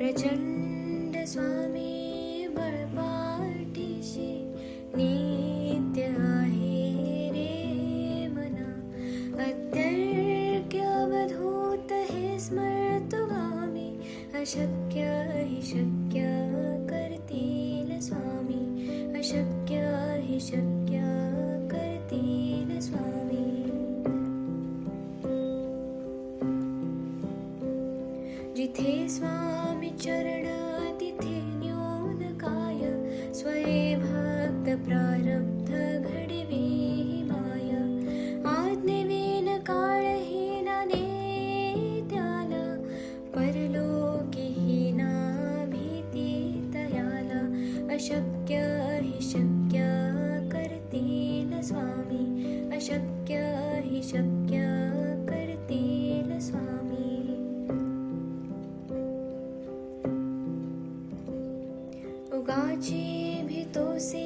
प्रचंड स्वामी बळपाठीशी नित्य आहे रे मना. अत्यर्क्य अवधूत हे स्मरतो गामी, अशक्य हि शक्य करतील स्वामी, अशक्य हि शक्य करतील स्वामी. जिथे स्वामी चरण तिथे न्यून काय, स्वये भक्त प्रारब्ध घडवी माय. आज्ञेविन काळहीना नेत्याला, परलोकीहीना भीती तयाला. अशक्य हि शक्य करतील स्वामी, अशक्य हि शक्य करतील स्वामी. उगाची भीतोसे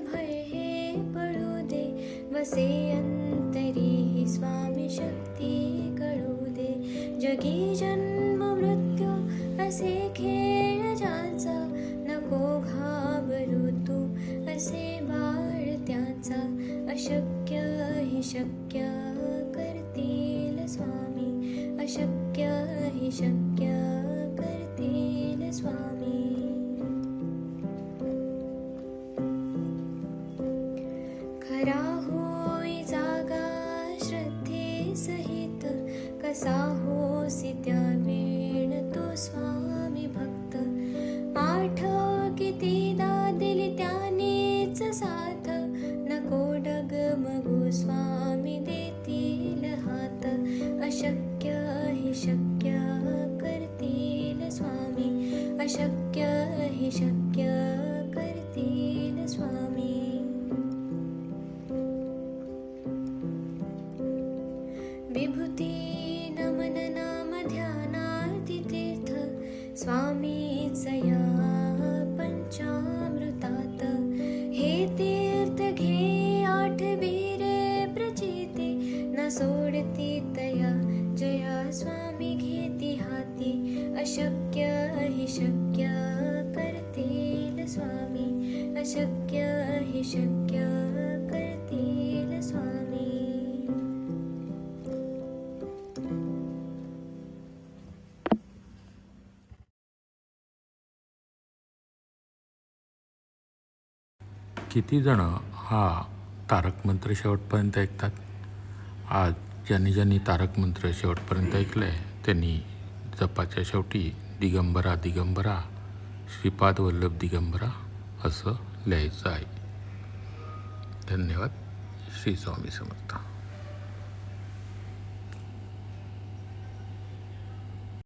भय हे पडू दे, वसे अंतरी ही स्वामी शक्ती कळू दे. जगी जन्म मृत्यू असे खेळ ज्याचा, नको घाबरू तू असे बाळ त्याचा. अशक्य हि शक्य करतील स्वामी, अशक्य हि शक्य करतील स्वामी. खरा होई जागा श्रद्धे सहित, कसा होसी त्या वेळ तो स्वामी भक्त. आठव कितीदा दिली त्यानेच साथ, नको डगमगू स्वामी देतील हात. अशक्य हि शक्य करतील स्वामी, अशक्य हि शक्य करतील स्वामी. विभूती नमन नाम ध्यानार्ती तीर्थ, स्वामीच या पंचामृतात. हे तीर्थ घे आठवी रे प्रचिती, न सोडती तया जया स्वामी घेती हाती. अशक्य हि शक्य करतील स्वामी, अशक्य हि शक्य करतील स्वामी. किती जण हा तारक मंत्र शेवटपर्यंत ऐकतात? आज ज्यांनी ज्यांनी तारक मंत्र शेवटपर्यंत ऐकलं आहे त्यांनी जपाच्या शेवटी दिगंबरा दिगंबरा श्रीपाद वल्लभ दिगंबरा असं लिहायचं आहे. धन्यवाद. श्री स्वामी समर्थ.